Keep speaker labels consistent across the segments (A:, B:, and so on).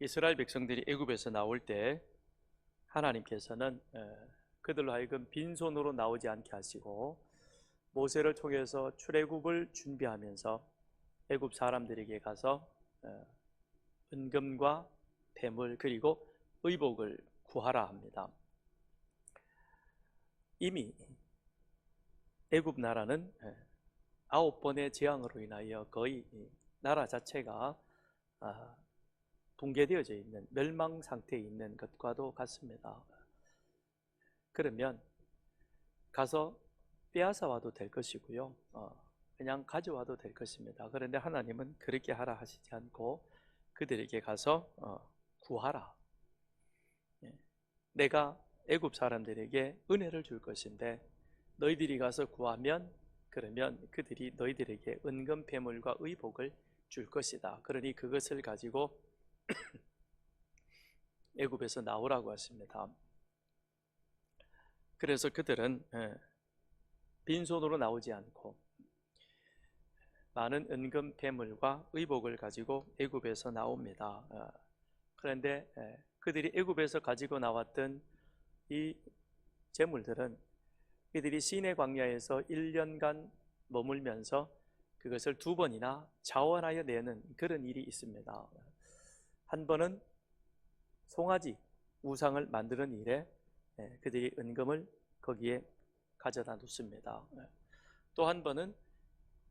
A: 이스라엘 백성들이 애굽에서 나올 때 하나님께서는 그들로 하여금 빈손으로 나오지 않게 하시고 모세를 통해서 출애굽을 준비하면서 애굽 사람들에게 가서 은금과 폐물 그리고 의복을 구하라 합니다. 이미 애굽 나라는 9번의 재앙으로 인하여 거의 나라 자체가 붕괴되어져 있는 멸망 상태에 있는 것과도 같습니다. 그러면 가서 빼앗아 와도 될 것이고요, 그냥 가져와도 될 것입니다. 그런데 하나님은 그렇게 하라 하시지 않고 그들에게 가서 구하라. 내가 애굽 사람들에게 은혜를 줄 것인데 너희들이 가서 구하면 그러면 그들이 너희들에게 은금 폐물과 의복을 줄 것이다. 그러니 그것을 가지고 애굽에서 나오라고 하십니다. 그래서 그들은 빈손으로 나오지 않고 많은 은금 폐물과 의복을 가지고 애굽에서 나옵니다. 그런데 그들이 애굽에서 가지고 나왔던 이 재물들은 그들이 시내 광야에서 1년간 머물면서 그것을 2번이나 자원하여 내는 그런 일이 있습니다. 한 번은 송아지 우상을 만드는 일에 그들이 은금을 거기에 가져다 놓습니다. 또 한 번은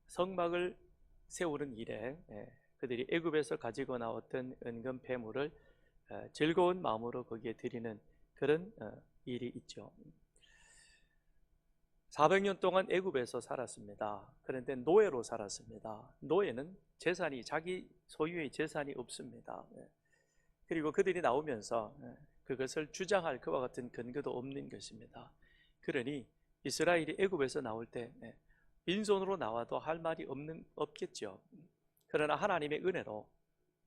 A: 성막을 세우는 일에 그들이 애굽에서 가지고 나왔던 은금 폐물을 즐거운 마음으로 거기에 드리는 그런 일이 있죠. 400년 동안 애굽에서 살았습니다. 그런데 노예로 살았습니다. 노예는 재산이 자기 소유의 재산이 없습니다. 그리고 그들이 나오면서 그것을 주장할 그와 같은 근거도 없는 것입니다. 그러니 이스라엘이 애굽에서 나올 때 빈손으로 나와도 할 말이 없겠죠. 그러나 하나님의 은혜로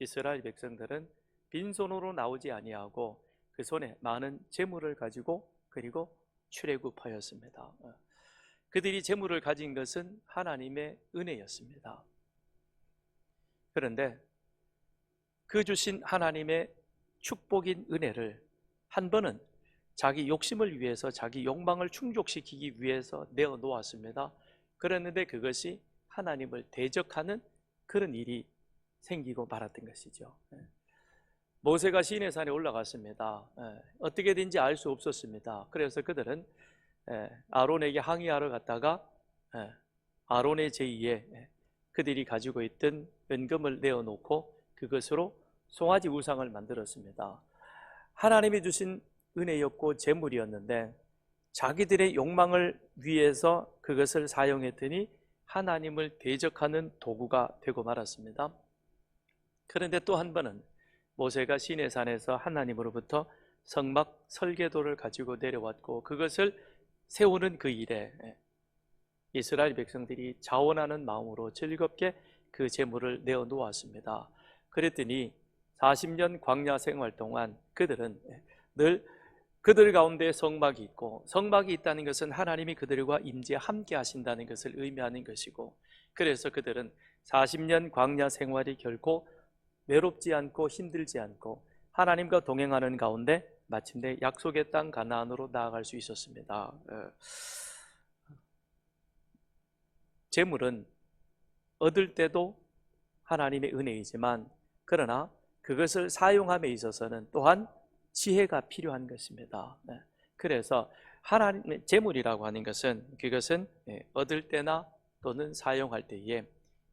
A: 이스라엘 백성들은 빈손으로 나오지 아니하고 그 손에 많은 재물을 가지고 그리고 출애굽하였습니다. 그들이 재물을 가진 것은 하나님의 은혜였습니다. 그런데 그 주신 하나님의 축복인 은혜를 한 번은 자기 욕심을 위해서 자기 욕망을 충족시키기 위해서 내어 놓았습니다. 그랬는데 그것이 하나님을 대적하는 그런 일이 생기고 말았던 것이죠. 모세가 시내산에 올라갔습니다. 어떻게든지 알 수 없었습니다. 그래서 그들은 아론에게 항의하러 갔다가 아론의 제의에 그들이 가지고 있던 은금을 내어놓고 그것으로 송아지 우상을 만들었습니다. 하나님이 주신 은혜였고 재물이었는데 자기들의 욕망을 위해서 그것을 사용했더니 하나님을 대적하는 도구가 되고 말았습니다. 그런데 또 한 번은 모세가 시내산에서 하나님으로부터 성막 설계도를 가지고 내려왔고 그것을 세우는 그 일에 이스라엘 백성들이 자원하는 마음으로 즐겁게 그 재물을 내어 놓았습니다. 그랬더니 40년 광야 생활 동안 그들은 늘 그들 가운데 성막이 있고 성막이 있다는 것은 하나님이 그들과 임재 함께 하신다는 것을 의미하는 것이고 그래서 그들은 40년 광야 생활이 결코 외롭지 않고 힘들지 않고 하나님과 동행하는 가운데 마침내 약속의 땅 가나안으로 나아갈 수 있었습니다. 재물은 얻을 때도 하나님의 은혜이지만 그러나 그것을 사용함에 있어서는 또한 지혜가 필요한 것입니다. 그래서 하나님의 재물이라고 하는 것은 그것은 얻을 때나 또는 사용할 때에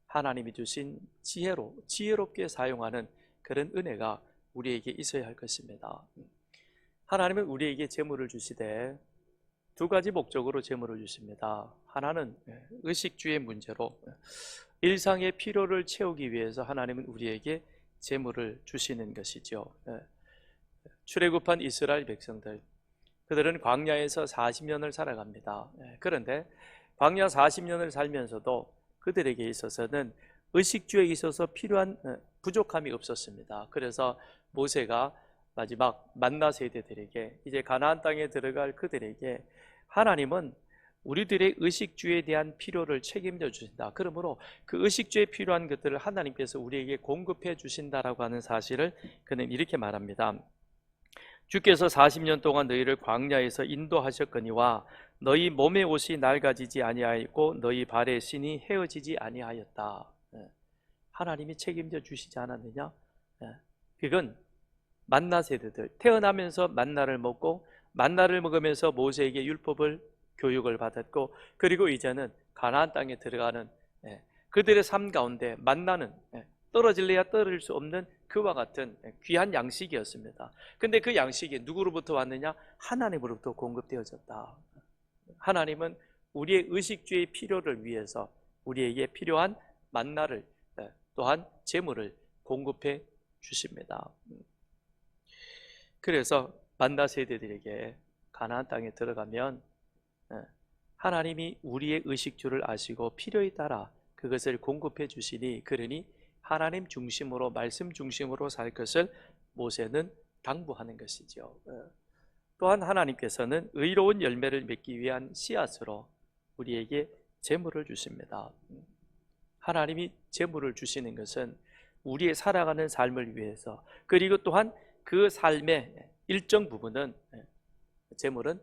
A: 하나님이 주신 지혜롭게 사용하는 그런 은혜가 우리에게 있어야 할 것입니다. 하나님은 우리에게 재물을 주시되 2가지 목적으로 재물을 주십니다. 하나는 의식주의 문제로 일상의 필요를 채우기 위해서 하나님은 우리에게 재물을 주시는 것이죠. 출애굽한 이스라엘 백성들 그들은 광야에서 40년을 살아갑니다. 그런데 광야 40년을 살면서도 그들에게 있어서는 의식주에 있어서 필요한 부족함이 없었습니다. 그래서 모세가 마지막 만나 세대들에게 이제 가나안 땅에 들어갈 그들에게 하나님은 우리들의 의식주에 대한 필요를 책임져 주신다. 그러므로 그 의식주에 필요한 것들을 하나님께서 우리에게 공급해 주신다라고 하는 사실을 그는 이렇게 말합니다. 주께서 40년 동안 너희를 광야에서 인도하셨거니와 너희 몸의 옷이 낡아지지 아니하였고 너희 발의 신이 헤어지지 아니하였다. 하나님이 책임져 주시지 않았느냐? 그건 만나 세대들, 태어나면서 만나를 먹고 만나를 먹으면서 모세에게 율법을 교육을 받았고, 그리고 이제는 가나안 땅에 들어가는 그들의 삶 가운데 만나는 떨어질래야 떨어질 수 없는 그와 같은 귀한 양식이었습니다. 근데 그 양식이 누구로부터 왔느냐? 하나님으로부터 공급되어졌다. 하나님은 우리의 의식주의 필요를 위해서 우리에게 필요한 만나를 또한 재물을 공급해 주십니다. 그래서 만나 세대들에게 가나안 땅에 들어가면 하나님이 우리의 의식주를 아시고 필요에 따라 그것을 공급해 주시니, 그러니 하나님 중심으로 말씀 중심으로 살 것을 모세는 당부하는 것이죠. 또한 하나님께서는 의로운 열매를 맺기 위한 씨앗으로 우리에게 재물을 주십니다. 하나님이 재물을 주시는 것은 우리의 살아가는 삶을 위해서, 그리고 또한 그 삶의 일정 부분은 재물은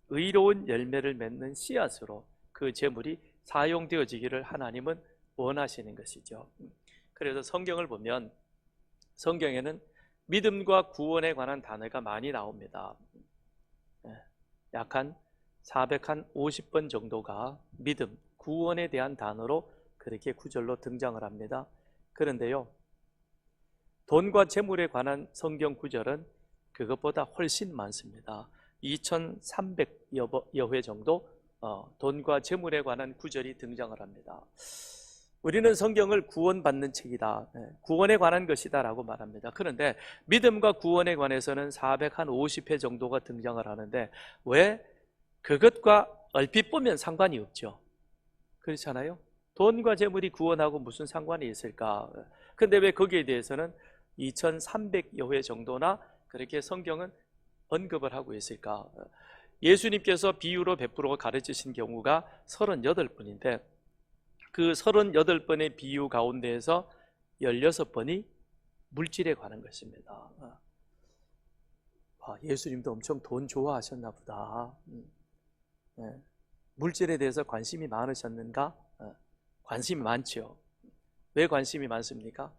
A: 의로운 열매를 맺는 씨앗으로 그 재물이 사용되어지기를 하나님은 원하시는 것이죠. 그래서 성경을 보면 성경에는 믿음과 구원에 관한 단어가 많이 나옵니다. 약 한 450번 정도가 믿음, 구원에 대한 단어로 그렇게 구절로 등장을 합니다. 그런데요, 돈과 재물에 관한 성경 구절은 그것보다 훨씬 많습니다. 2300여 회 정도 돈과 재물에 관한 구절이 등장을 합니다. 우리는 성경을 구원받는 책이다, 구원에 관한 것이다 라고 말합니다. 그런데 믿음과 구원에 관해서는 450회 정도가 등장을 하는데, 왜? 그것과 얼핏 보면 상관이 없죠. 그렇잖아요? 돈과 재물이 구원하고 무슨 상관이 있을까? 근데 왜 거기에 대해서는 2300여 회 정도나 그렇게 성경은 언급을 하고 있을까? 예수님께서 비유로 베풀어 가르치신 경우가 38번인데 그 38번의 비유 가운데에서 16번이 물질에 관한 것입니다. 예수님도 엄청 돈 좋아하셨나 보다. 물질에 대해서 관심이 많으셨는가? 관심이 많죠. 왜 관심이 많습니까?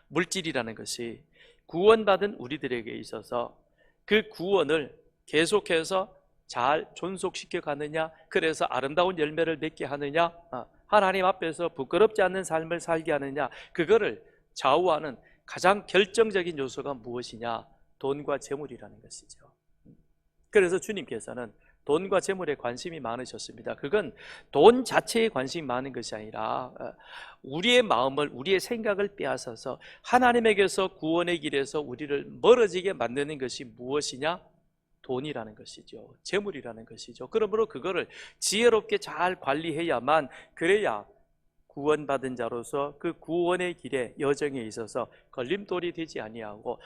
A: 물질이라는 것이 구원받은 우리들에게 있어서 그 구원을 계속해서 잘 존속시켜 가느냐, 그래서 아름다운 열매를 맺게 하느냐, 하나님 앞에서 부끄럽지 않는 삶을 살게 하느냐, 그거를 좌우하는 가장 결정적인 요소가 무엇이냐? 돈과 재물이라는 것이죠. 그래서 주님께서는 돈과 재물에 관심이 많으셨습니다. 그건 돈 자체에 관심이 많은 것이 아니라 우리의 마음을, 우리의 생각을 빼앗아서 하나님에게서 구원의 길에서 우리를 멀어지게 만드는 것이 무엇이냐? 돈이라는 것이죠. 재물이라는 것이죠. 그러므로 그거를 지혜롭게 잘 관리해야만, 그래야 구원받은 자로서 그 구원의 길에 여정에 있어서 걸림돌이 되지 아니하고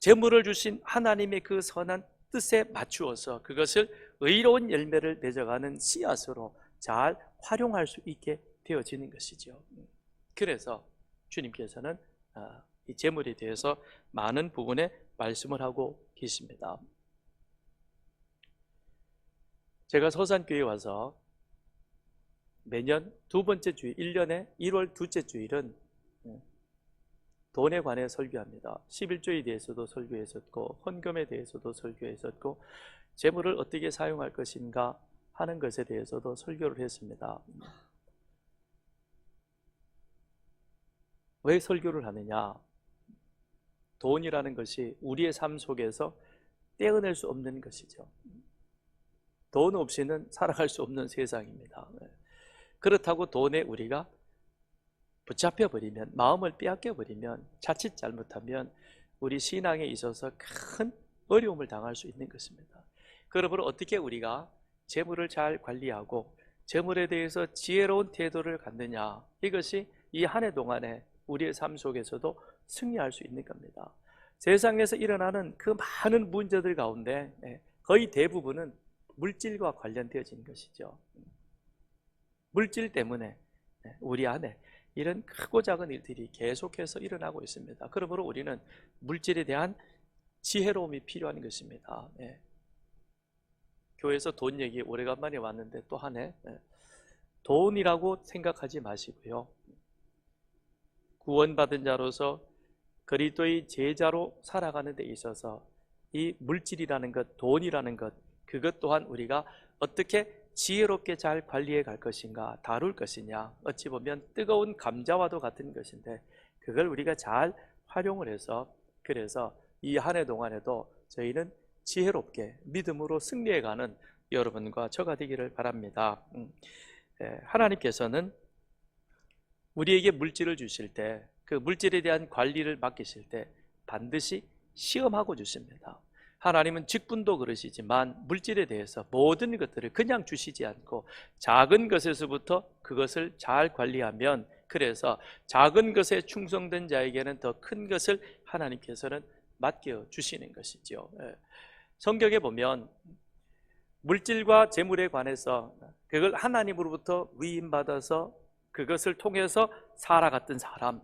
A: 재물을 주신 하나님의 그 선한 뜻에 맞추어서 그것을 의로운 열매를 맺어가는 씨앗으로 잘 활용할 수 있게 되어지는 것이죠. 그래서 주님께서는 이 재물에 대해서 많은 부분에 말씀을 하고 계십니다. 제가 서산교회에 와서 매년 두 번째 주일, 1년에 1월 둘째 주일은 돈에 관해 설교합니다. 11조에 대해서도 설교했었고 헌금에 대해서도 설교했었고 재물을 어떻게 사용할 것인가 하는 것에 대해서도 설교를 했습니다. 왜 설교를 하느냐? 돈이라는 것이 우리의 삶 속에서 떼어낼 수 없는 것이죠. 돈 없이는 살아갈 수 없는 세상입니다. 그렇다고 돈에 우리가 붙잡혀 버리면, 마음을 빼앗겨 버리면, 자칫 잘못하면 우리 신앙에 있어서 큰 어려움을 당할 수 있는 것입니다. 그러므로 어떻게 우리가 재물을 잘 관리하고 재물에 대해서 지혜로운 태도를 갖느냐, 이것이 이 한 해 동안에 우리의 삶 속에서도 승리할 수 있는 겁니다. 세상에서 일어나는 그 많은 문제들 가운데 거의 대부분은 물질과 관련되어진 것이죠. 물질 때문에 우리 안에 이런 크고 작은 일들이 계속해서 일어나고 있습니다. 그러므로 우리는 물질에 대한 지혜로움이 필요한 것입니다. 교회에서 돈 얘기 오래간만에 왔는데 또 하네. 돈이라고 생각하지 마시고요. 구원받은 자로서 그리스도의 제자로 살아가는 데 있어서 이 물질이라는 것, 돈이라는 것, 그것 또한 우리가 어떻게 지혜롭게 잘 관리해 갈 것인가, 다룰 것이냐, 어찌 보면 뜨거운 감자와도 같은 것인데 그걸 우리가 잘 활용을 해서, 그래서 이 한 해 동안에도 저희는 지혜롭게 믿음으로 승리해가는 여러분과 저가 되기를 바랍니다. 하나님께서는 우리에게 물질을 주실 때, 그 물질에 대한 관리를 맡기실 때 반드시 시험하고 주십니다. 하나님은 직분도 그러시지만 물질에 대해서 모든 것들을 그냥 주시지 않고 작은 것에서부터 그것을 잘 관리하면, 그래서 작은 것에 충성된 자에게는 더 큰 것을 하나님께서는 맡겨주시는 것이죠. 성경에 보면 물질과 재물에 관해서 그걸 하나님으로부터 위임받아서 그것을 통해서 살아갔던 사람,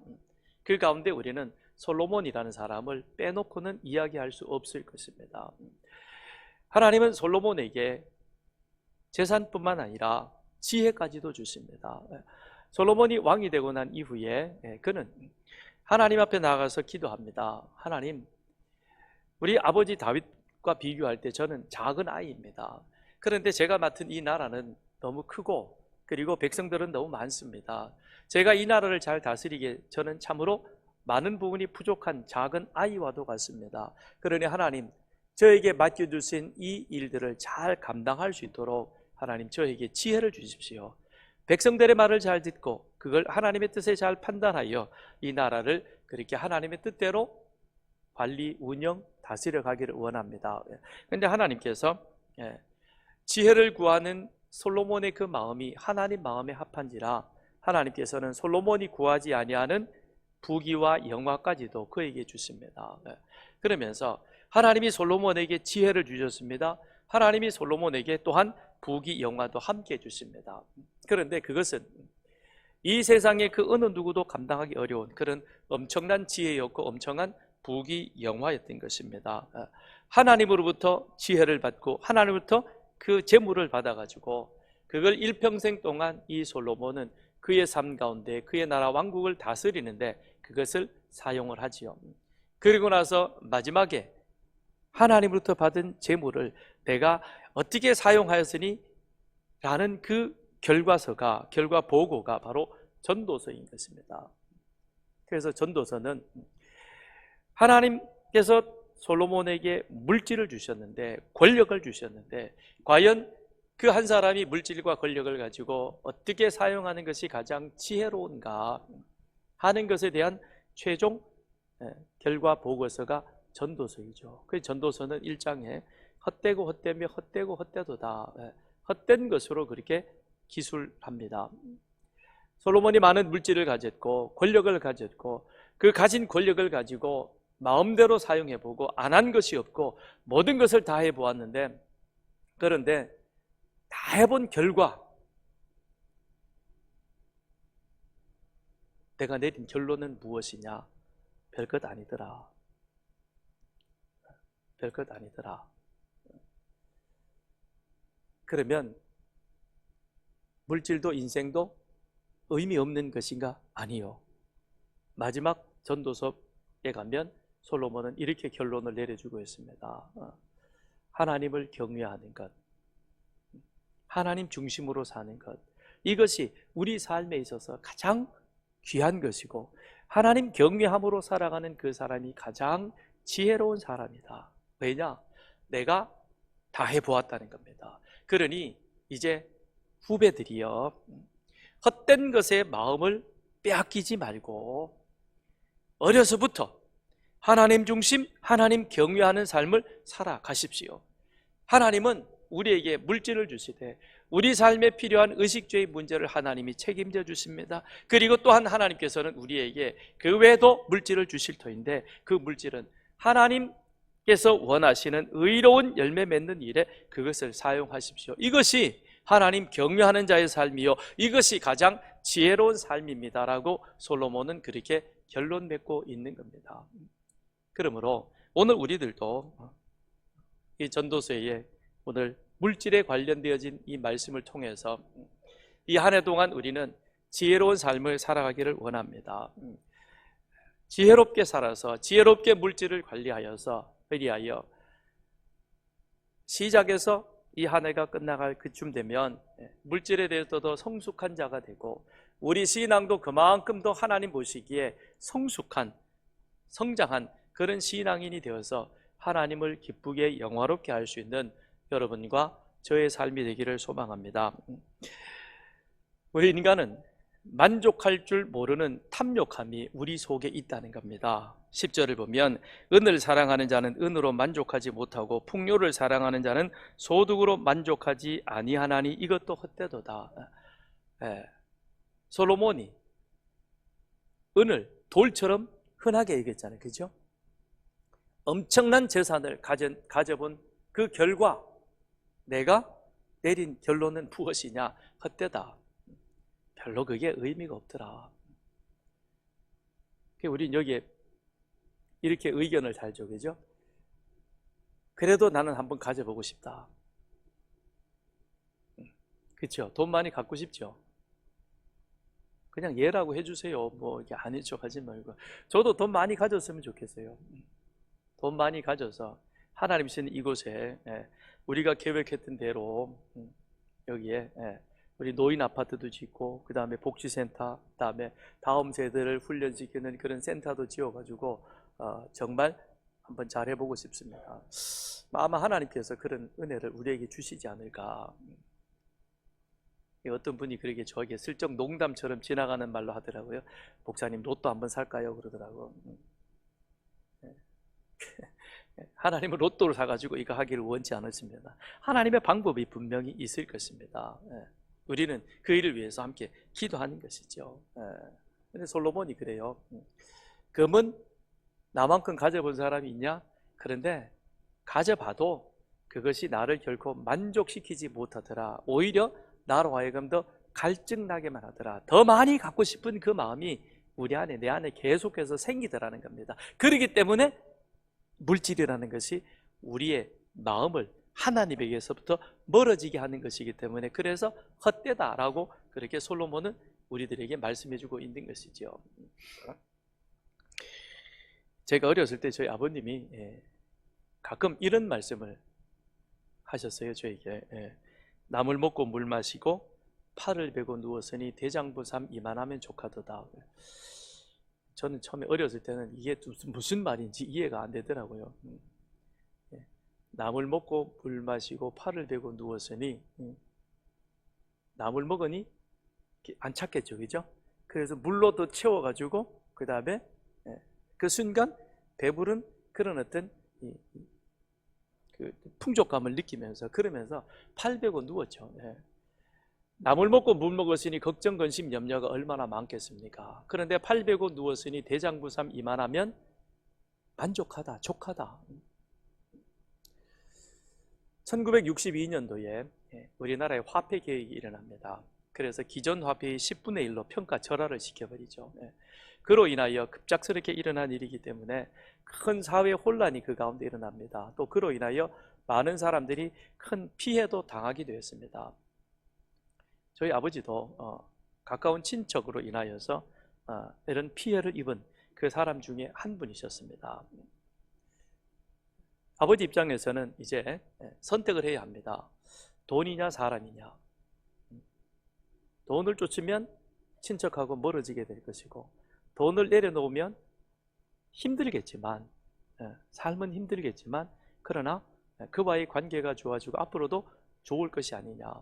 A: 그 가운데 우리는 솔로몬이라는 사람을 빼놓고는 이야기할 수 없을 것입니다. 하나님은 솔로몬에게 재산뿐만 아니라 지혜까지도 주십니다. 솔로몬이 왕이 되고 난 이후에 그는 하나님 앞에 나가서 기도합니다. 하나님, 우리 아버지 다윗과 비교할 때 저는 작은 아이입니다. 그런데 제가 맡은 이 나라는 너무 크고 그리고 백성들은 너무 많습니다. 제가 이 나라를 잘 다스리기에 저는 참으로 많은 부분이 부족한 작은 아이와도 같습니다. 그러니 하나님, 저에게 맡겨주신 이 일들을 잘 감당할 수 있도록 하나님 저에게 지혜를 주십시오. 백성들의 말을 잘 듣고 그걸 하나님의 뜻에 잘 판단하여 이 나라를 그렇게 하나님의 뜻대로 관리, 운영, 다스려 가기를 원합니다. 그런데 하나님께서 지혜를 구하는 솔로몬의 그 마음이 하나님 마음에 합한지라 하나님께서는 솔로몬이 구하지 아니하는 부귀와 영화까지도 그에게 주십니다. 그러면서 하나님이 솔로몬에게 지혜를 주셨습니다. 하나님이 솔로몬에게 또한 부귀 영화도 함께 주십니다. 그런데 그것은 이 세상에 그 어느 누구도 감당하기 어려운 그런 엄청난 지혜였고 엄청난 부귀 영화였던 것입니다. 하나님으로부터 지혜를 받고 하나님으로부터 그 재물을 받아가지고 그걸 일평생 동안 이 솔로몬은 그의 삶 가운데 그의 나라 왕국을 다스리는데 그것을 사용을 하지요. 그리고 나서 마지막에 하나님으로부터 받은 재물을 내가 어떻게 사용하였으니 라는 그 결과 보고가 바로 전도서인 것입니다. 그래서 전도서는 하나님께서 솔로몬에게 물질을 주셨는데, 권력을 주셨는데 과연 그 한 사람이 물질과 권력을 가지고 어떻게 사용하는 것이 가장 지혜로운가 하는 것에 대한 최종 결과 보고서가 전도서이죠. 그 전도서는 1장에 헛되고 헛되며 헛되고 헛되도다, 헛된 것으로 그렇게 기술합니다. 솔로몬이 많은 물질을 가졌고 권력을 가졌고 그 가진 권력을 가지고 마음대로 사용해보고 안 한 것이 없고 모든 것을 다 해보았는데, 그런데 다 해본 결과 내가 내린 결론은 무엇이냐? 별것 아니더라. 별것 아니더라. 그러면 물질도 인생도 의미 없는 것인가? 아니요. 마지막 전도서에 가면 솔로몬은 이렇게 결론을 내려주고 있습니다. 하나님을 경외하는 것, 하나님 중심으로 사는 것, 이것이 우리 삶에 있어서 가장 귀한 것이고 하나님 경외함으로 살아가는 그 사람이 가장 지혜로운 사람이다. 왜냐? 내가 다 해보았다는 겁니다. 그러니 이제 후배들이요, 헛된 것에 마음을 빼앗기지 말고 어려서부터 하나님 중심, 하나님 경외하는 삶을 살아가십시오. 하나님은 우리에게 물질을 주시되 우리 삶에 필요한 의식주의 문제를 하나님이 책임져 주십니다. 그리고 또한 하나님께서는 우리에게 그 외에도 물질을 주실 터인데 그 물질은 하나님께 하나님께서 원하시는 의로운 열매 맺는 일에 그것을 사용하십시오. 이것이 하나님 경외하는 자의 삶이요, 이것이 가장 지혜로운 삶입니다라고 솔로몬은 그렇게 결론 맺고 있는 겁니다. 그러므로 오늘 우리들도 이 전도서에 오늘 물질에 관련되어진 이 말씀을 통해서 이 한 해 동안 우리는 지혜로운 삶을 살아가기를 원합니다. 지혜롭게 살아서 지혜롭게 물질을 관리하여서 그리하여 시작에서 이 한 해가 끝나갈 그쯤 되면 물질에 대해서도 성숙한 자가 되고 우리 신앙도 그만큼 더 하나님 보시기에 성숙한, 성장한 그런 신앙인이 되어서 하나님을 기쁘게 영화롭게 할 수 있는 여러분과 저의 삶이 되기를 소망합니다. 우리 인간은 만족할 줄 모르는 탐욕함이 우리 속에 있다는 겁니다. 10절을 보면 은을 사랑하는 자는 은으로 만족하지 못하고 풍요를 사랑하는 자는 소득으로 만족하지 아니하나니 이것도 헛되도다. 솔로몬이 은을 돌처럼 흔하게 얘기했잖아요. 그죠? 엄청난 재산을 가져본 그 결과 내가 내린 결론은 무엇이냐? 헛되다. 별로 그게 의미가 없더라. 우린 여기에 이렇게 의견을 잘 줘, 그죠? 그래도 나는 한번 가져보고 싶다. 그렇죠? 돈 많이 갖고 싶죠? 그냥 예라고 해주세요. 뭐 이렇게 아닌 척 하지 말고. 저도 돈 많이 가졌으면 좋겠어요. 돈 많이 가져서 하나님 쓰는 이곳에 우리가 계획했던 대로 여기에 우리 노인 아파트도 짓고 그 다음에 복지센터, 그 다음에 다음 세대를 훈련시키는 그런 센터도 지어가지고 정말 한번 잘 해보고 싶습니다. 아마 하나님께서 그런 은혜를 우리에게 주시지 않을까. 어떤 분이 그렇게 저에게 슬쩍 농담처럼 지나가는 말로 하더라고요. 목사님 로또 한번 살까요? 그러더라고. 하나님은 로또를 사가지고 이거 하기를 원치 않았습니다. 하나님의 방법이 분명히 있을 것입니다. 우리는 그 일을 위해서 함께 기도하는 것이죠. 근데 솔로몬이 그래요. 금은 나만큼 가져본 사람이 있냐? 그런데 가져봐도 그것이 나를 결코 만족시키지 못하더라. 오히려 나로 하여금 더 갈증나게만 하더라. 더 많이 갖고 싶은 그 마음이 우리 안에, 내 안에 계속해서 생기더라는 겁니다. 그렇기 때문에 물질이라는 것이 우리의 마음을 하나님에게서부터 멀어지게 하는 것이기 때문에 그래서 헛되다라고 그렇게 솔로몬은 우리들에게 말씀해주고 있는 것이죠. 제가 어렸을 때 저희 아버님이 가끔 이런 말씀을 하셨어요. 저에게 남을 먹고 물 마시고 팔을 베고 누웠으니 대장부삼 이만하면 족하도다. 저는 처음에 어렸을 때는 이게 무슨 말인지 이해가 안 되더라고요. 남을 먹고 물 마시고 팔을 베고 누웠으니 남을 먹으니 안 찾겠죠, 그죠? 그래서 물로 더 채워가지고 그 다음에 그 순간 배부른 그런 어떤 그 풍족감을 느끼면서 그러면서 팔 베고 누웠죠. 남을 먹고 물 먹었으니 걱정, 근심, 염려가 얼마나 많겠습니까? 그런데 팔 베고 누웠으니 대장부삼 이만하면 만족하다, 족하다. 1962년도에 우리나라의 화폐 개혁이 일어납니다. 그래서 기존 화폐의 10분의 1로 평가 절하를 시켜버리죠. 그로 인하여 급작스럽게 일어난 일이기 때문에 큰 사회 혼란이 그 가운데 일어납니다. 또 그로 인하여 많은 사람들이 큰 피해도 당하게 되었습니다. 저희 아버지도 가까운 친척으로 인하여서 이런 피해를 입은 그 사람 중에 한 분이셨습니다. 아버지 입장에서는 이제 선택을 해야 합니다. 돈이냐 사람이냐. 돈을 쫓으면 친척하고 멀어지게 될 것이고 돈을 내려놓으면 힘들겠지만 삶은 힘들겠지만 그러나 그와의 관계가 좋아지고 앞으로도 좋을 것이 아니냐.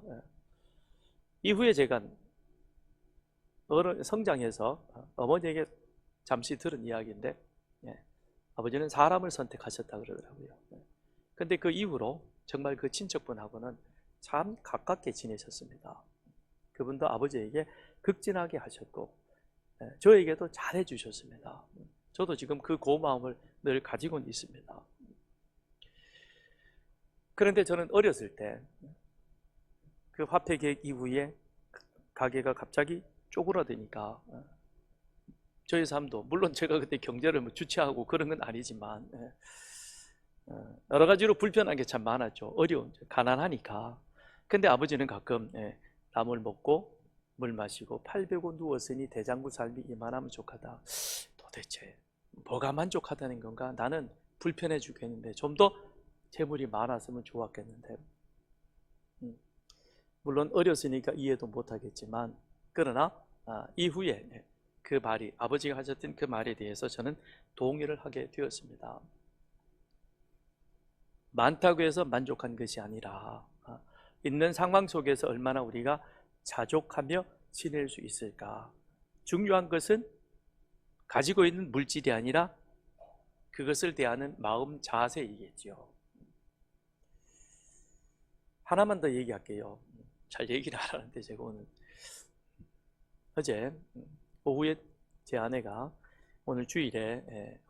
A: 이후에 제가 성장해서 어머니에게 잠시 들은 이야기인데 아버지는 사람을 선택하셨다 그러더라고요. 근데 그 이후로 정말 그 친척분하고는 참 가깝게 지내셨습니다. 그분도 아버지에게 극진하게 하셨고 저에게도 잘해 주셨습니다. 저도 지금 그 고마움을 늘 가지고 있습니다. 그런데 저는 어렸을 때 그 화폐 개혁 이후에 가게가 갑자기 쪼그라드니까 저희 삶도, 물론 제가 그때 경제를 뭐 주체하고 그런 건 아니지만 여러 가지로 불편한 게 참 많았죠. 어려운, 가난하니까. 근데 아버지는 가끔 나물 먹고 물 마시고 팔 베고 누웠으니 대장부 삶이 이만하면 족하다. 도대체 뭐가 만족하다는 건가? 나는 불편해 죽겠는데 좀 더 재물이 많았으면 좋았겠는데. 물론 어렸으니까 이해도 못하겠지만, 그러나 이후에 그 말이, 아버지가 하셨던 그 말에 대해서 저는 동의를 하게 되었습니다. 많다고 해서 만족한 것이 아니라 있는 상황 속에서 얼마나 우리가 자족하며 지낼 수 있을까. 중요한 것은 가지고 있는 물질이 아니라 그것을 대하는 마음 자세이겠죠. 하나만 더 얘기할게요. 잘 얘기를 안 하는데 제가 오늘 어제 오후에 제 아내가 오늘 주일에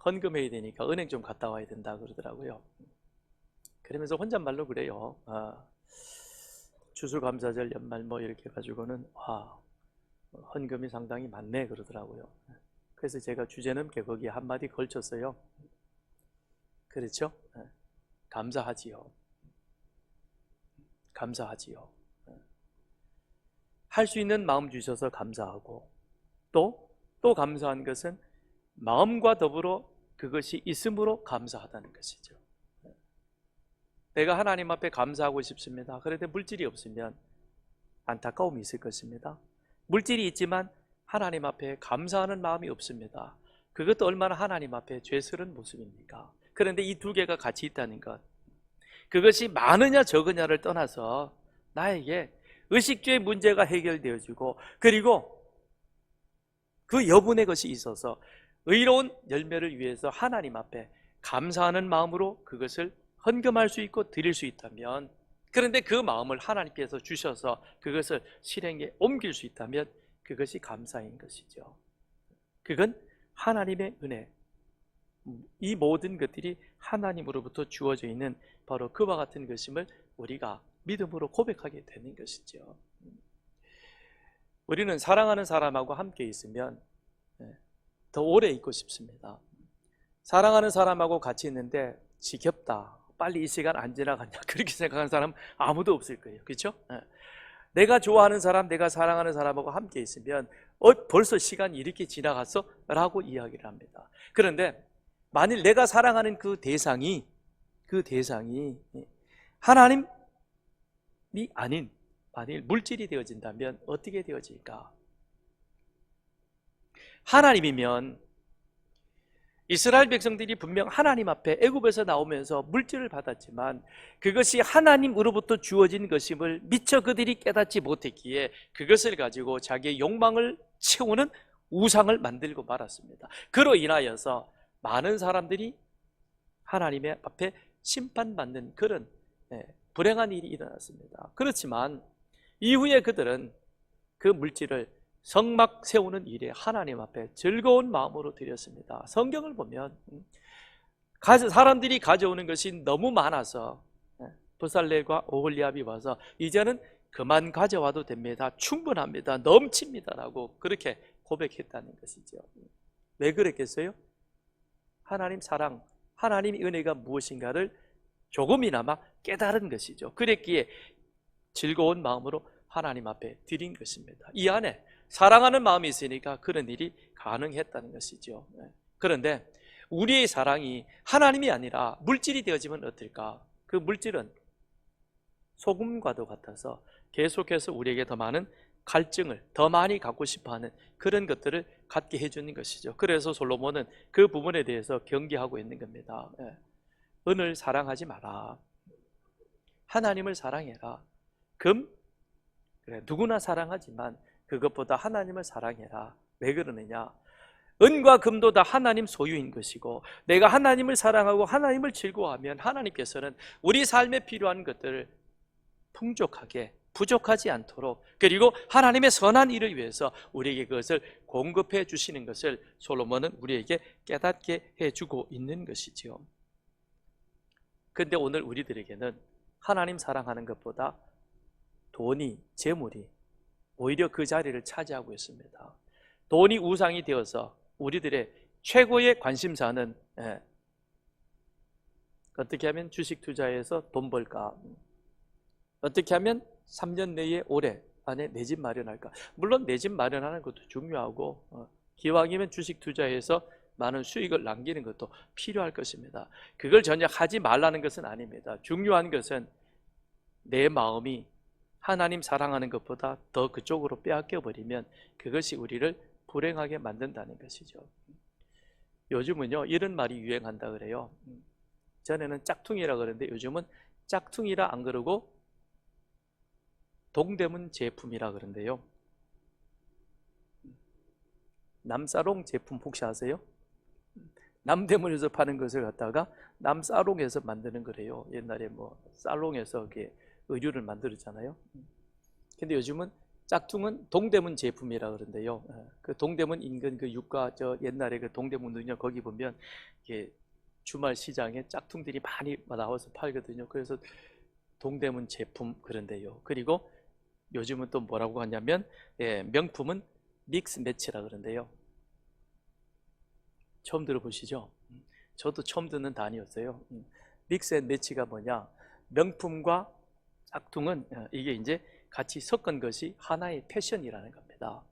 A: 헌금해야 되니까 은행 좀 갔다 와야 된다 그러더라고요. 그러면서 혼잣말로 그래요. 추수감사절 연말 뭐 이렇게 해가지고는 헌금이 상당히 많네 그러더라고요. 그래서 제가 주제넘게 거기에 한마디 걸쳤어요. 그렇죠? 감사하지요. 감사하지요. 할 수 있는 마음 주셔서 감사하고, 또 감사한 것은 마음과 더불어 그것이 있음으로 감사하다는 것이죠. 내가 하나님 앞에 감사하고 싶습니다. 그런데 물질이 없으면 안타까움이 있을 것입니다. 물질이 있지만 하나님 앞에 감사하는 마음이 없습니다. 그것도 얼마나 하나님 앞에 죄스러운 모습입니까? 그런데 이 두 개가 같이 있다는 것, 그것이 많으냐 적으냐를 떠나서 나에게 의식주의 문제가 해결되어지고, 그리고 그 여분의 것이 있어서 의로운 열매를 위해서 하나님 앞에 감사하는 마음으로 그것을 헌금할 수 있고 드릴 수 있다면, 그런데 그 마음을 하나님께서 주셔서 그것을 실행에 옮길 수 있다면 그것이 감사인 것이죠. 그건 하나님의 은혜, 이 모든 것들이 하나님으로부터 주어져 있는 바로 그와 같은 것임을 우리가 믿음으로 고백하게 되는 것이죠. 우리는 사랑하는 사람하고 함께 있으면 더 오래 있고 싶습니다. 사랑하는 사람하고 같이 있는데 지겹다, 빨리 이 시간 안 지나갔냐, 그렇게 생각하는 사람 아무도 없을 거예요. 그렇죠? 내가 좋아하는 사람, 내가 사랑하는 사람하고 함께 있으면 벌써 시간이 이렇게 지나갔어? 라고 이야기를 합니다. 그런데 만일 내가 사랑하는 그 대상이 하나님이 아닌 만일 물질이 되어진다면 어떻게 되어질까? 하나님이면 이스라엘 백성들이 분명 하나님 앞에 애굽에서 나오면서 물질을 받았지만 그것이 하나님으로부터 주어진 것임을 미처 그들이 깨닫지 못했기에 그것을 가지고 자기의 욕망을 채우는 우상을 만들고 말았습니다. 그로 인하여서 많은 사람들이 하나님의 앞에 심판받는 그런 불행한 일이 일어났습니다. 그렇지만 이후에 그들은 그 물질을 성막 세우는 일에 하나님 앞에 즐거운 마음으로 드렸습니다. 성경을 보면 사람들이 가져오는 것이 너무 많아서 부살렐과 오홀리압이 와서 이제는 그만 가져와도 됩니다, 충분합니다, 넘칩니다 라고 그렇게 고백했다는 것이죠. 왜 그랬겠어요? 하나님 사랑, 하나님의 은혜가 무엇인가를 조금이나마 깨달은 것이죠. 그랬기에 즐거운 마음으로 하나님 앞에 드린 것입니다. 이 안에 사랑하는 마음이 있으니까 그런 일이 가능했다는 것이죠. 그런데 우리의 사랑이 하나님이 아니라 물질이 되어지면 어떨까? 그 물질은 소금과도 같아서 계속해서 우리에게 더 많은 갈증을 더 많이 갖고 싶어하는 그런 것들을 갖게 해주는 것이죠. 그래서 솔로몬은 그 부분에 대해서 경계하고 있는 겁니다. 은을 사랑하지 마라, 하나님을 사랑해라. 금? 그래, 누구나 사랑하지만 그것보다 하나님을 사랑해라. 왜 그러느냐? 은과 금도 다 하나님 소유인 것이고 내가 하나님을 사랑하고 하나님을 즐거워하면 하나님께서는 우리 삶에 필요한 것들을 풍족하게, 부족하지 않도록, 그리고 하나님의 선한 일을 위해서 우리에게 그것을 공급해 주시는 것을 솔로몬은 우리에게 깨닫게 해주고 있는 것이죠. 근데 오늘 우리들에게는 하나님 사랑하는 것보다 돈이, 재물이 오히려 그 자리를 차지하고 있습니다. 돈이 우상이 되어서 우리들의 최고의 관심사는 어떻게 하면 주식 투자해서 돈 벌까? 어떻게 하면 3년 내에 올해 안에 내 집 마련할까? 물론 내 집 마련하는 것도 중요하고 기왕이면 주식 투자해서 많은 수익을 남기는 것도 필요할 것입니다. 그걸 전혀 하지 말라는 것은 아닙니다. 중요한 것은 내 마음이 하나님 사랑하는 것보다 더 그쪽으로 빼앗겨 버리면 그것이 우리를 불행하게 만든다는 것이죠. 요즘은요 이런 말이 유행한다 그래요. 전에는 짝퉁이라 그러는데 요즘은 짝퉁이라 안 그러고 동대문 제품이라 그러는데요. 남사롱 제품 혹시 아세요? 남대문에서 파는 것을 갖다가 남사롱에서 만드는 거래요. 옛날에 뭐 살롱에서 이렇게 의류를 만들었잖아요. 근데 요즘은 짝퉁은 동대문 제품이라 그러는데요. 그 동대문 인근 그 유가 저 옛날에 그 동대문은요 거기 보면 이게 주말 시장에 짝퉁들이 많이 나와서 팔거든요. 그래서 동대문 제품 그런데요. 그리고 요즘은 또 뭐라고 하냐면 명품은 믹스 매치라 그러는데요. 처음 들어보시죠? 저도 처음 듣는 단어였어요. 믹스 앤 매치가 뭐냐? 명품과 짝퉁은 이게 이제 같이 섞은 것이 하나의 패션이라는 겁니다.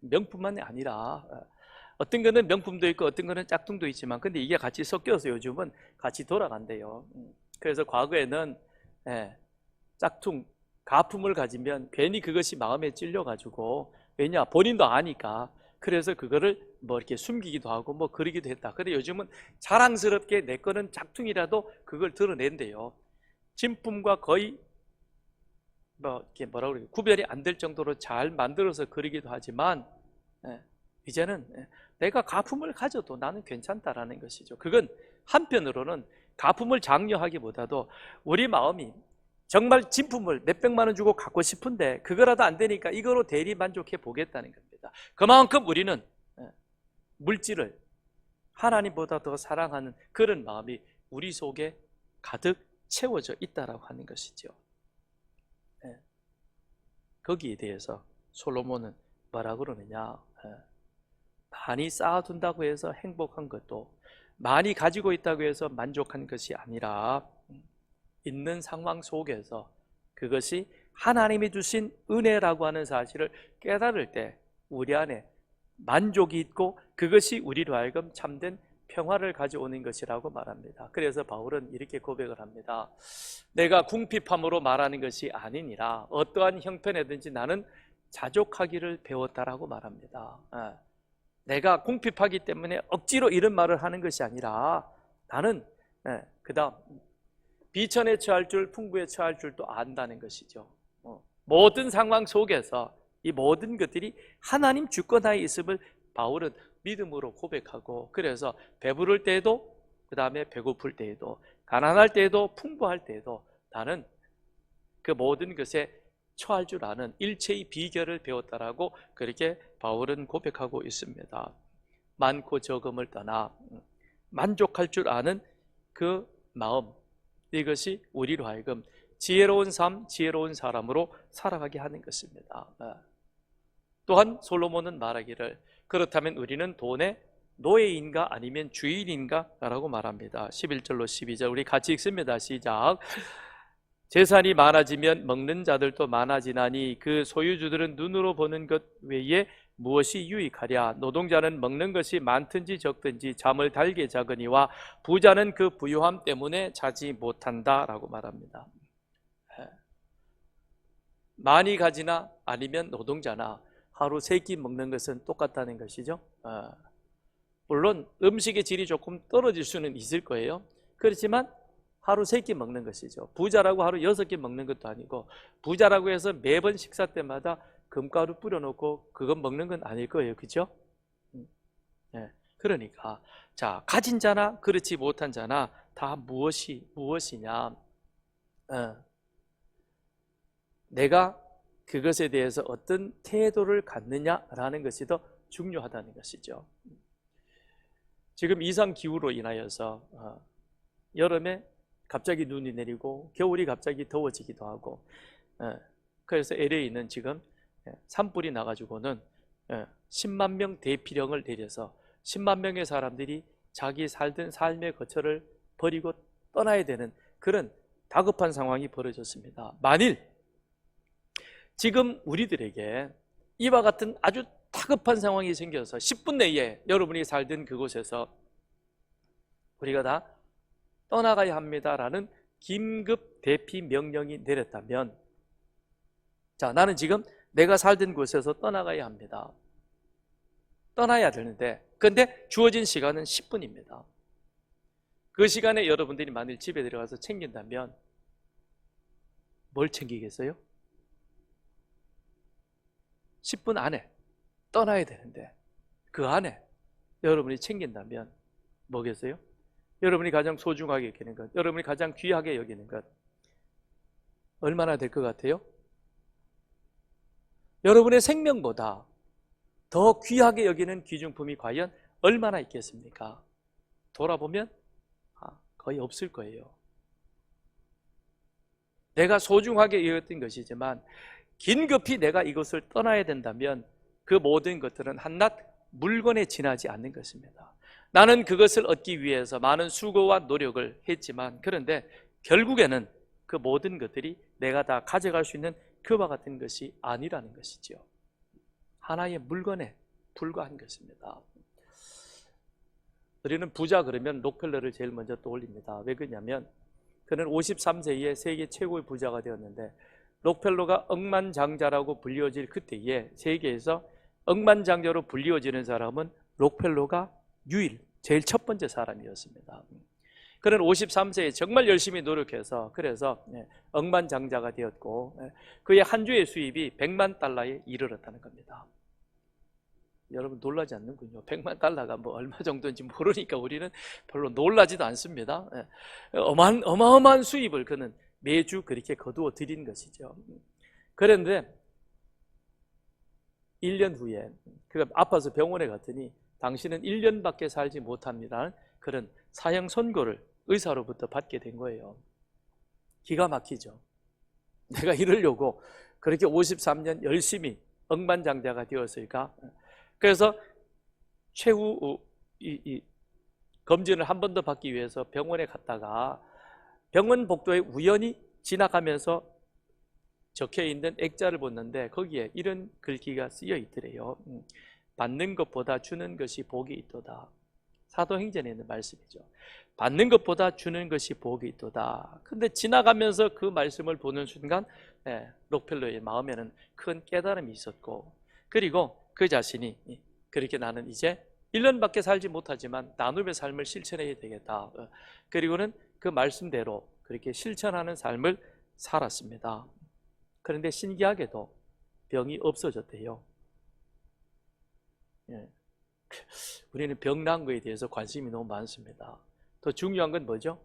A: 명품만이 아니라 어떤 거는 명품도 있고 어떤 거는 짝퉁도 있지만 근데 이게 같이 섞여서 요즘은 같이 돌아간대요. 그래서 과거에는 짝퉁, 가품을 가지면 괜히 그것이 마음에 찔려가지고 왜냐? 본인도 아니까 그래서 그거를 뭐 이렇게 숨기기도 하고 뭐 그러기도 했다. 근데 요즘은 자랑스럽게 내 거는 짝퉁이라도 그걸 드러낸대요. 진품과 거의 뭐 이렇게 뭐라고 그래요? 구별이 안 될 정도로 잘 만들어서 그러기도 하지만 이제는 내가 가품을 가져도 나는 괜찮다라는 것이죠. 그건 한편으로는 가품을 장려하기보다도 우리 마음이 정말 진품을 몇백만 원 주고 갖고 싶은데 그거라도 안 되니까 이거로 대리 만족해 보겠다는 겁니다. 그만큼 우리는 물질을 하나님보다 더 사랑하는 그런 마음이 우리 속에 가득 채워져 있다라고 하는 것이죠. 거기에 대해서 솔로몬은 뭐라 그러느냐? 많이 쌓아둔다고 해서 행복한 것도 많이 가지고 있다고 해서 만족한 것이 아니라 있는 상황 속에서 그것이 하나님이 주신 은혜라고 하는 사실을 깨달을 때 우리 안에 만족이 있고 그것이 우리로 하여금 참된 평화를 가져오는 것이라고 말합니다. 그래서 바울은 이렇게 고백을 합니다. 내가 궁핍함으로 말하는 것이 아니니라 어떠한 형편에든지 나는 자족하기를 배웠다라고 말합니다. 내가 궁핍하기 때문에 억지로 이런 말을 하는 것이 아니라 나는 그 다음 비천에 처할 줄 풍부에 처할 줄도 안다는 것이죠. 모든 상황 속에서 이 모든 것들이 하나님 주권하에 있음을 바울은 믿음으로 고백하고 그래서 배부를 때에도 그 다음에 배고플 때에도 가난할 때에도 풍부할 때에도 나는 그 모든 것에 처할 줄 아는 일체의 비결을 배웠다라고 그렇게 바울은 고백하고 있습니다. 많고 적음을 떠나 만족할 줄 아는 그 마음 이것이 우리로 하여금 지혜로운 삶, 지혜로운 사람으로 살아가게 하는 것입니다. 또한 솔로몬은 말하기를 그렇다면 우리는 돈의 노예인가 아니면 주인인가? 라고 말합니다. 11절로 12절 우리 같이 읽습니다. 시작. 재산이 많아지면 먹는 자들도 많아지나니 그 소유주들은 눈으로 보는 것 외에 무엇이 유익하랴? 노동자는 먹는 것이 많든지 적든지 잠을 달게 자거니와 부자는 그 부유함 때문에 자지 못한다 라고 말합니다. 많이 가지나 아니면 노동자나 하루 3끼 먹는 것은 똑같다는 것이죠. 물론 음식의 질이 조금 떨어질 수는 있을 거예요. 그렇지만 하루 3끼 먹는 것이죠. 부자라고 하루 6끼 먹는 것도 아니고 부자라고 해서 매번 식사 때마다 금가루 뿌려놓고 그건 먹는 건 아닐 거예요. 그죠? 그러니까 자 가진 자나 그렇지 못한 자나 다 무엇이냐? 내가 그것에 대해서 어떤 태도를 갖느냐라는 것이 더 중요하다는 것이죠. 지금 이상 기후로 인하여서 여름에 갑자기 눈이 내리고 겨울이 갑자기 더워지기도 하고, 그래서 LA는 지금 산불이 나가지고는 10만 명 대피령을 내려서 10만 명의 사람들이 자기 살던 삶의 거처를 버리고 떠나야 되는 그런 다급한 상황이 벌어졌습니다. 만일 지금 우리들에게 이와 같은 아주 다급한 상황이 생겨서 10분 내에 여러분이 살던 그곳에서 우리가 다 떠나가야 합니다라는 긴급 대피 명령이 내렸다면, 자, 나는 지금 내가 살던 곳에서 떠나가야 합니다. 떠나야 되는데, 근데 주어진 시간은 10분입니다. 그 시간에 여러분들이 만일 집에 들어가서 챙긴다면 뭘 챙기겠어요? 10분 안에 떠나야 되는데 그 안에 여러분이 챙긴다면 뭐겠어요? 여러분이 가장 소중하게 여기는 것, 여러분이 가장 귀하게 여기는 것, 얼마나 될 것 같아요? 여러분의 생명보다 더 귀하게 여기는 귀중품이 과연 얼마나 있겠습니까? 돌아보면 거의 없을 거예요. 내가 소중하게 여겼던 것이지만 긴급히 내가 이것을 떠나야 된다면 그 모든 것들은 한낱 물건에 지나지 않는 것입니다. 나는 그것을 얻기 위해서 많은 수고와 노력을 했지만, 그런데 결국에는 그 모든 것들이 내가 다 가져갈 수 있는 그와 같은 것이 아니라는 것이죠. 하나의 물건에 불과한 것입니다. 우리는 부자 그러면 록펠러를 제일 먼저 떠올립니다. 왜 그러냐면 그는 53세에 세계 최고의 부자가 되었는데, 록펠러가 억만장자라고 불리워질 그때에 세계에서 억만장자로 불리워지는 사람은 록펠러가 제일 첫 번째 사람이었습니다. 그는 53세에 정말 열심히 노력해서 그래서 억만장자가 되었고, 그의 한 주의 수입이 100만 달러에 이르렀다는 겁니다. 여러분 놀라지 않는군요. 100만 달러가 뭐 얼마 정도인지 모르니까 우리는 별로 놀라지도 않습니다. 어마어마한 수입을 그는 매주 그렇게 거두어 드린 것이죠. 그런데 1년 후에 그가 아파서 병원에 갔더니 당신은 1년밖에 살지 못합니다는 그런 사형 선고를 의사로부터 받게 된 거예요. 기가 막히죠. 내가 이러려고 그렇게 53년 열심히 억만장자가 되었을까? 그래서 최후 검진을 한 번 더 받기 위해서 병원에 갔다가 병원 복도에 우연히 지나가면서 적혀있는 액자를 봤는데 거기에 이런 글귀가 쓰여 있더래요. 받는 것보다 주는 것이 복이 있도다. 사도행전에 있는 말씀이죠. 받는 것보다 주는 것이 복이 있도다. 근데 지나가면서 그 말씀을 보는 순간 록펠러의 마음에는 큰 깨달음이 있었고, 그리고 그 자신이 그렇게 나는 이제 1년밖에 살지 못하지만 나눔의 삶을 실천해야 되겠다. 그리고는 그 말씀대로 그렇게 실천하는 삶을 살았습니다. 그런데 신기하게도 병이 없어졌대요. 우리는 병 난 거에 대해서 관심이 너무 많습니다. 더 중요한 건 뭐죠?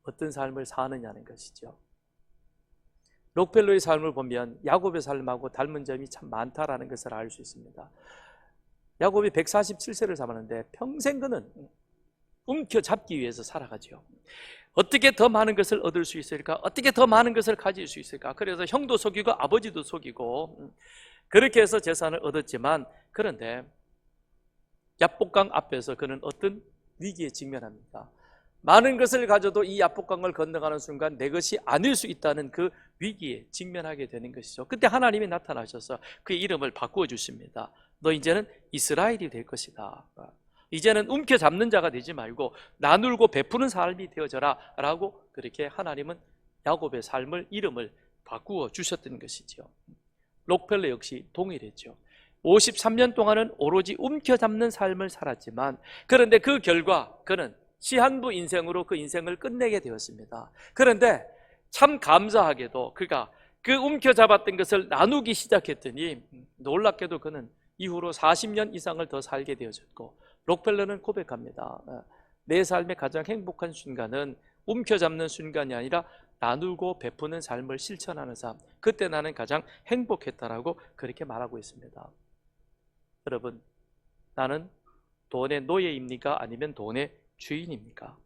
A: 어떤 삶을 사느냐는 것이죠. 록펠러의 삶을 보면 야곱의 삶하고 닮은 점이 참 많다라는 것을 알 수 있습니다. 야곱이 147세를 살았는데 평생 그는 움켜잡기 위해서 살아가죠. 어떻게 더 많은 것을 얻을 수 있을까? 어떻게 더 많은 것을 가질 수 있을까? 그래서 형도 속이고 아버지도 속이고 그렇게 해서 재산을 얻었지만, 그런데 야복강 앞에서 그는 어떤 위기에 직면합니다. 많은 것을 가져도 이 야복강을 건너가는 순간 내 것이 아닐 수 있다는 그 위기에 직면하게 되는 것이죠. 그때 하나님이 나타나셔서 그의 이름을 바꾸어 주십니다. 너 이제는 이스라엘이 될 것이다. 이제는 움켜잡는 자가 되지 말고 나누고 베푸는 삶이 되어져라 라고 그렇게 하나님은 야곱의 삶을, 이름을 바꾸어 주셨던 것이죠. 록펠러 역시 동일했죠. 53년 동안은 오로지 움켜잡는 삶을 살았지만, 그런데 그 결과 그는 시한부 인생으로 그 인생을 끝내게 되었습니다. 그런데 참 감사하게도 그가 그 움켜잡았던 것을 나누기 시작했더니 놀랍게도 그는 이후로 40년 이상을 더 살게 되어졌고, 록펠러는 고백합니다. 내 삶의 가장 행복한 순간은 움켜잡는 순간이 아니라 나누고 베푸는 삶을 실천하는 삶, 그때 나는 가장 행복했다라고 그렇게 말하고 있습니다. 여러분, 나는 돈의 노예입니까? 아니면 돈의 주인입니까?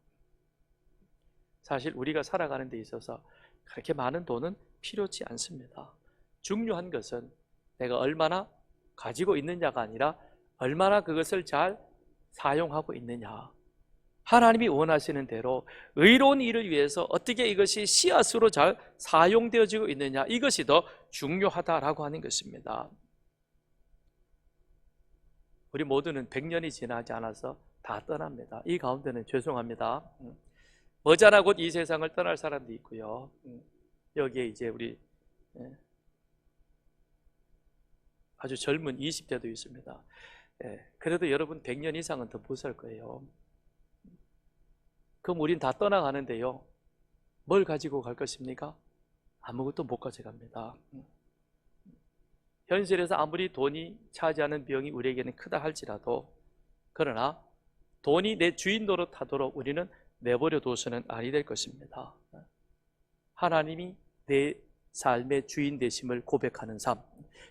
A: 사실 우리가 살아가는 데 있어서 그렇게 많은 돈은 필요치 않습니다. 중요한 것은 내가 얼마나 가지고 있느냐가 아니라 얼마나 그것을 잘 사용하고 있느냐. 하나님이 원하시는 대로 의로운 일을 위해서 어떻게 이것이 씨앗으로 잘 사용되어지고 있느냐, 이것이 더 중요하다라고 하는 것입니다. 우리 모두는 100년이 지나지 않아서 다 떠납니다. 이 가운데는 죄송합니다, 머지않아 곧 이 세상을 떠날 사람도 있고요. 여기에 이제 우리 아주 젊은 20대도 있습니다. 그래도 여러분 100년 이상은 더 못 살 거예요. 그럼 우린 다 떠나가는데요, 뭘 가지고 갈 것입니까? 아무것도 못 가져갑니다. 현실에서 아무리 돈이 차지하는 비용이 우리에게는 크다 할지라도, 그러나 돈이 내 주인 노릇하도록 우리는 내버려 둬서는 아니 될 것입니다. 하나님이 내 삶의 주인 되심을 고백하는 삶,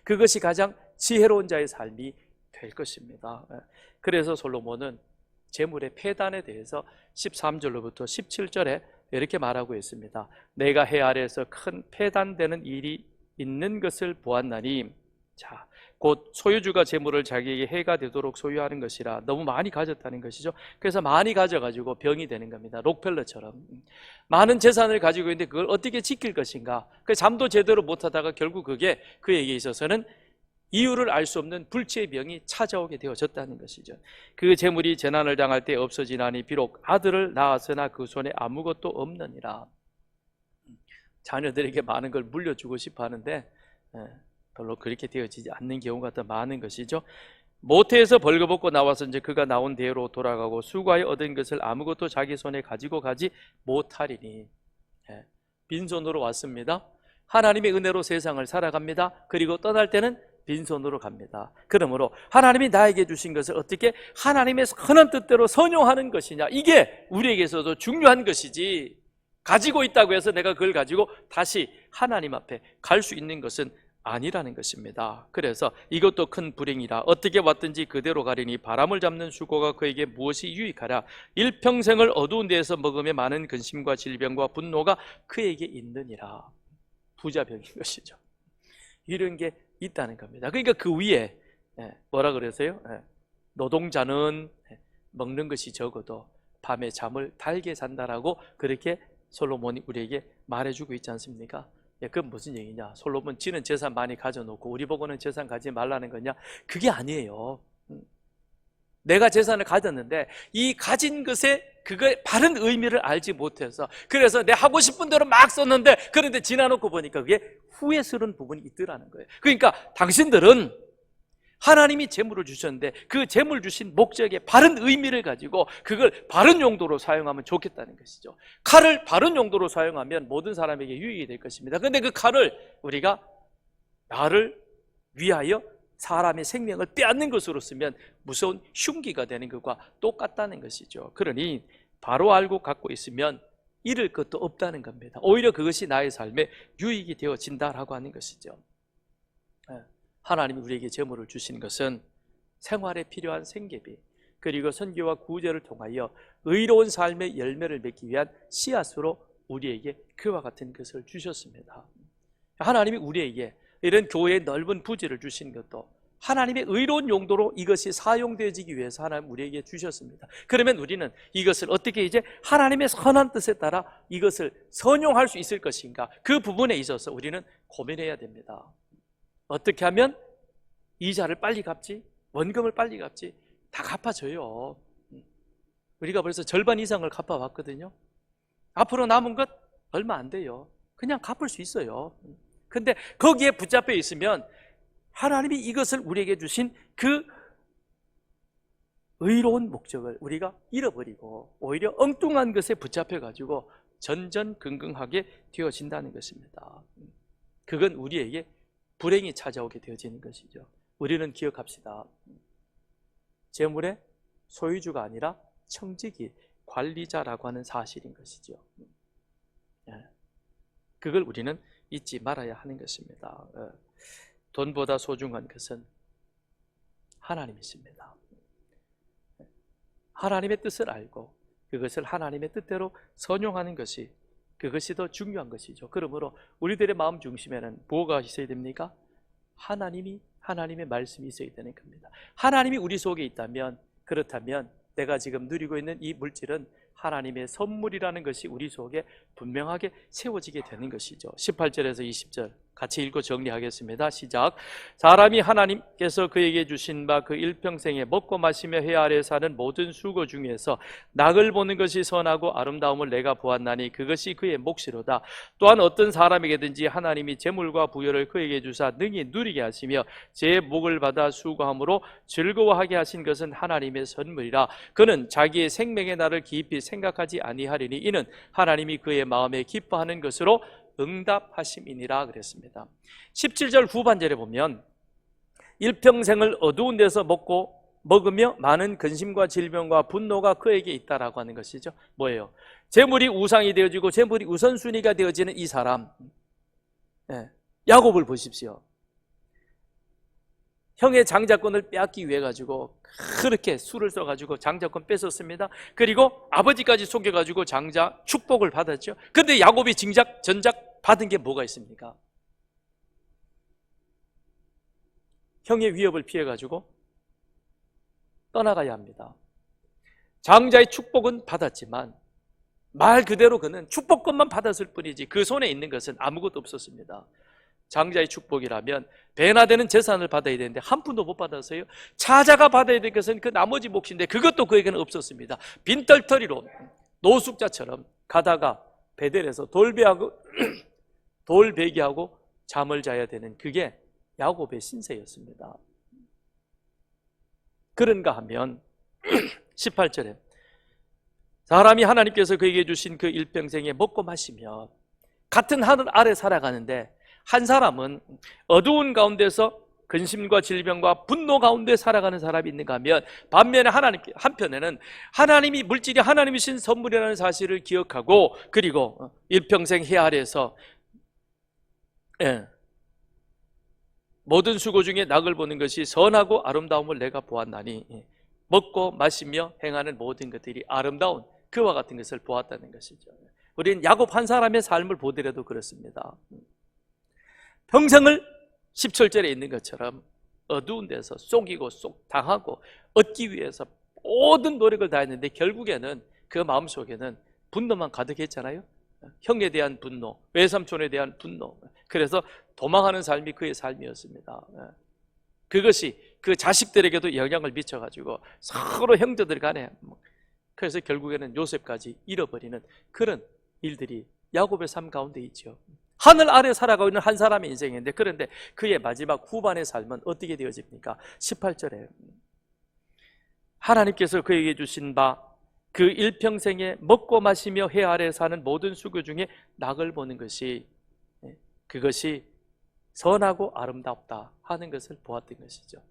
A: 그것이 가장 지혜로운 자의 삶이 될 것입니다. 그래서 솔로몬은 재물의 폐단에 대해서 13절로부터 17절에 이렇게 말하고 있습니다. 내가 해 아래에서 큰 폐단되는 일이 있는 것을 보았나니, 자, 곧 소유주가 재물을 자기에게 해가 되도록 소유하는 것이라. 너무 많이 가졌다는 것이죠. 그래서 많이 가져가지고 병이 되는 겁니다. 록펠러처럼 많은 재산을 가지고 있는데 그걸 어떻게 지킬 것인가, 그 잠도 제대로 못하다가 결국 그게 그에게 있어서는 이유를 알 수 없는 불치의 병이 찾아오게 되어졌다는 것이죠. 그 재물이 재난을 당할 때 없어지나니 비록 아들을 낳았으나 그 손에 아무것도 없느니라. 자녀들에게 많은 걸 물려주고 싶어 하는데 별로 그렇게 되어지지 않는 경우가 더 많은 것이죠. 모태에서 벌거벗고 나와서 이제 그가 나온 대로 돌아가고 수고하여 얻은 것을 아무것도 자기 손에 가지고 가지 못하리니. 빈손으로 왔습니다. 하나님의 은혜로 세상을 살아갑니다. 그리고 떠날 때는 빈손으로 갑니다. 그러므로 하나님이 나에게 주신 것을 어떻게 하나님의 선한 뜻대로 선용하는 것이냐, 이게 우리에게서도 중요한 것이지, 가지고 있다고 해서 내가 그걸 가지고 다시 하나님 앞에 갈 수 있는 것은 아니라는 것입니다. 그래서 이것도 큰 불행이라. 어떻게 왔든지 그대로 가리니 바람을 잡는 수고가 그에게 무엇이 유익하랴. 일평생을 어두운 데에서 먹으며 많은 근심과 질병과 분노가 그에게 있느니라. 부자병인 것이죠. 이런 게 있다는 겁니다. 그러니까 그 위에 뭐라 그러세요? 노동자는 먹는 것이 적어도 밤에 잠을 달게 잔다라고 그렇게 솔로몬이 우리에게 말해주고 있지 않습니까? 그건 무슨 얘기냐? 솔로몬 지는 재산 많이 가져놓고 우리 보고는 재산 가지지 말라는 거냐? 그게 아니에요. 내가 재산을 가졌는데 이 가진 것에 그거의 바른 의미를 알지 못해서, 그래서 내 하고 싶은 대로 막 썼는데, 그런데 지나놓고 보니까 그게 후회스러운 부분이 있더라는 거예요. 그러니까 당신들은 하나님이 재물을 주셨는데 그 재물 주신 목적에 바른 의미를 가지고 그걸 바른 용도로 사용하면 좋겠다는 것이죠. 칼을 바른 용도로 사용하면 모든 사람에게 유익이 될 것입니다. 그런데 그 칼을 우리가 나를 위하여 사람의 생명을 빼앗는 것으로 쓰면 무서운 흉기가 되는 것과 똑같다는 것이죠. 그러니 바로 알고 갖고 있으면 잃을 것도 없다는 겁니다. 오히려 그것이 나의 삶에 유익이 되어진다라고 하는 것이죠. 하나님이 우리에게 재물을 주신 것은 생활에 필요한 생계비, 그리고 선교와 구제를 통하여 의로운 삶의 열매를 맺기 위한 씨앗으로 우리에게 그와 같은 것을 주셨습니다. 하나님이 우리에게 이런 교회의 넓은 부지를 주신 것도 하나님의 의로운 용도로 이것이 사용되어지기 위해서 하나님 우리에게 주셨습니다. 그러면 우리는 이것을 어떻게 이제 하나님의 선한 뜻에 따라 이것을 선용할 수 있을 것인가, 그 부분에 있어서 우리는 고민해야 됩니다. 어떻게 하면 이자를 빨리 갚지, 원금을 빨리 갚지, 다 갚아줘요. 우리가 벌써 절반 이상을 갚아왔거든요. 앞으로 남은 것 얼마 안 돼요. 그냥 갚을 수 있어요. 근데 거기에 붙잡혀 있으면 하나님이 이것을 우리에게 주신 그 의로운 목적을 우리가 잃어버리고 오히려 엉뚱한 것에 붙잡혀가지고 전전긍긍하게 되어진다는 것입니다. 그건 우리에게 불행이 찾아오게 되어지는 것이죠. 우리는 기억합시다. 재물의 소유주가 아니라 청지기, 관리자라고 하는 사실인 것이죠. 그걸 우리는 잊지 말아야 하는 것입니다. 돈보다 소중한 것은 하나님이십니다. 하나님의 뜻을 알고 그것을 하나님의 뜻대로 선용하는 것이, 그것이 더 중요한 것이죠. 그러므로 우리들의 마음 중심에는 뭐가 있어야 됩니까? 하나님의 말씀이 있어야 되는 겁니다. 하나님이 우리 속에 있다면, 그렇다면 내가 지금 누리고 있는 이 물질은 하나님의 선물이라는 것이 우리 속에 분명하게 세워지게 되는 것이죠. 18절에서 20절 같이 읽고 정리하겠습니다. 시작. 사람이 하나님께서 그에게 주신 바 그 일평생에 먹고 마시며 해 아래 사는 모든 수고 중에서 낙을 보는 것이 선하고 아름다움을 내가 보았나니 그것이 그의 몫이로다. 또한 어떤 사람에게든지 하나님이 재물과 부여를 그에게 주사 능히 누리게 하시며 제 복을 받아 수고함으로 즐거워하게 하신 것은 하나님의 선물이라. 그는 자기의 생명의 날을 깊이 생각하지 아니하리니 이는 하나님이 그의 마음에 기뻐하는 것으로 응답하심이니라 그랬습니다. 17절 후반절에 보면 일평생을 어두운 데서 먹으며 많은 근심과 질병과 분노가 그에게 있다라고 하는 것이죠. 뭐예요? 재물이 우상이 되어지고 재물이 우선순위가 되어지는 이 사람, 야곱을 보십시오. 형의 장자권을 빼앗기 위해 가지고 그렇게 수를 써가지고 장자권 뺏었습니다. 그리고 아버지까지 속여가지고 장자 축복을 받았죠. 그런데 야곱이 전작 받은 게 뭐가 있습니까? 형의 위협을 피해가지고 떠나가야 합니다. 장자의 축복은 받았지만 말 그대로 그는 축복권만 받았을 뿐이지 그 손에 있는 것은 아무것도 없었습니다. 장자의 축복이라면 배나 되는 재산을 받아야 되는데 한 푼도 못 받았어요. 차자가 받아야 될 것은 그 나머지 몫인데 그것도 그에게는 없었습니다. 빈털터리로 노숙자처럼 가다가 베델에서 돌베기하고 잠을 자야 되는 그게 야곱의 신세였습니다. 그런가 하면 18절에 사람이 하나님께서 그에게 주신 그 일평생에 먹고 마시며 같은 하늘 아래 살아가는데 한 사람은 어두운 가운데서 근심과 질병과 분노 가운데 살아가는 사람이 있는가 하면 반면에 한편에는 하나님이 물질이 하나님이신 선물이라는 사실을 기억하고 그리고 일평생 해 아래에서 모든 수고 중에 낙을 보는 것이 선하고 아름다움을 내가 보았나니 먹고 마시며 행하는 모든 것들이 아름다운 그와 같은 것을 보았다는 것이죠. 우리는 야곱 한 사람의 삶을 보더라도 그렇습니다. 평생을 17절에 있는 것처럼 어두운 데서 속이고 당하고 얻기 위해서 모든 노력을 다했는데 결국에는 그 마음속에는 분노만 가득했잖아요. 형에 대한 분노, 외삼촌에 대한 분노. 그래서 도망하는 삶이 그의 삶이었습니다. 그것이 그 자식들에게도 영향을 미쳐가지고 서로 형제들 간에 그래서 결국에는 요셉까지 잃어버리는 그런 일들이 야곱의 삶 가운데 있죠. 하늘 아래 살아가고 있는 한 사람의 인생인데 그런데 그의 마지막 후반의 삶은 어떻게 되어집니까? 18절에 하나님께서 그에게 주신 바 그 일평생에 먹고 마시며 해 아래 사는 모든 수고 중에 낙을 보는 것이 그것이 선하고 아름답다 하는 것을 보았던 것이죠.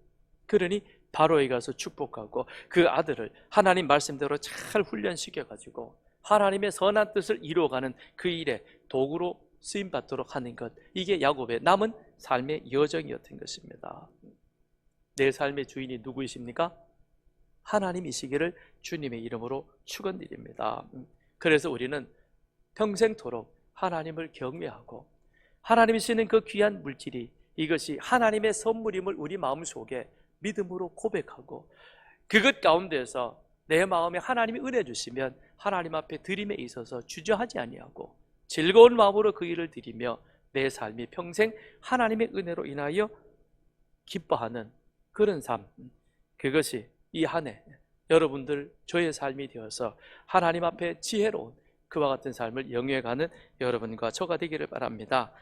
A: 그러니 바로에 가서 축복하고 그 아들을 하나님 말씀대로 잘 훈련시켜가지고 하나님의 선한 뜻을 이루어가는 그 일에 도구로 쓰임받도록 하는 것, 이게 야곱의 남은 삶의 여정이었던 것입니다. 내 삶의 주인이 누구이십니까? 하나님이시기를 주님의 이름으로 축원드립니다. 그래서 우리는 평생토록 하나님을 경외하고 하나님이시는 그 귀한 물질이 이것이 하나님의 선물임을 우리 마음속에 믿음으로 고백하고 그것 가운데서 내 마음에 하나님이 은혜 주시면 하나님 앞에 드림에 있어서 주저하지 아니하고 즐거운 마음으로 그 일을 드리며 내 삶이 평생 하나님의 은혜로 인하여 기뻐하는 그런 삶, 그것이 이 한 해 여러분들 저의 삶이 되어서 하나님 앞에 지혜로운 그와 같은 삶을 영위해가는 여러분과 저가 되기를 바랍니다.